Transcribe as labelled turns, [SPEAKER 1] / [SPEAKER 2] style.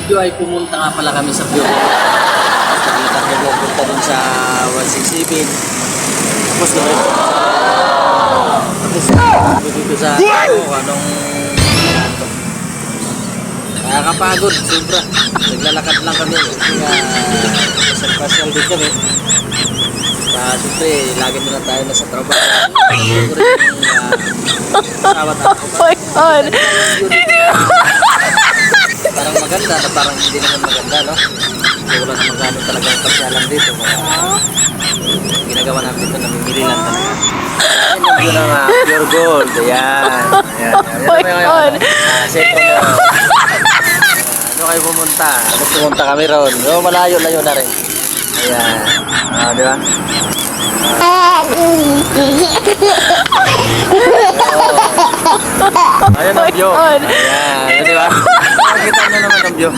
[SPEAKER 1] video ay pumunta nga pala kami sa Pure Gold. Nakita ko pupunta dun sa 167. Tapos naman tapos dito sa anong nakakapagod sobra. Naglalakad lang kami kasi pasyal din kami. Siyempre, lagi na tayo nasa trabaho.
[SPEAKER 2] Oh my God!
[SPEAKER 1] Parang maganda na parang hindi naman maganda, no? So, wala naman gano'n talaga ang pasyalan dito. Ginagawa namin dito, namimili lang talaga. Ayan yung mga Pure Gold. Ayan.
[SPEAKER 2] Oh my God!
[SPEAKER 1] Sentro mo. Ano kayo pumunta? Pumunta kami ron. So, malayo-layo na rin. Ayan. Di ba? Ayan ang view. Ayan. Di ba? Nakikita nyo naman ang view.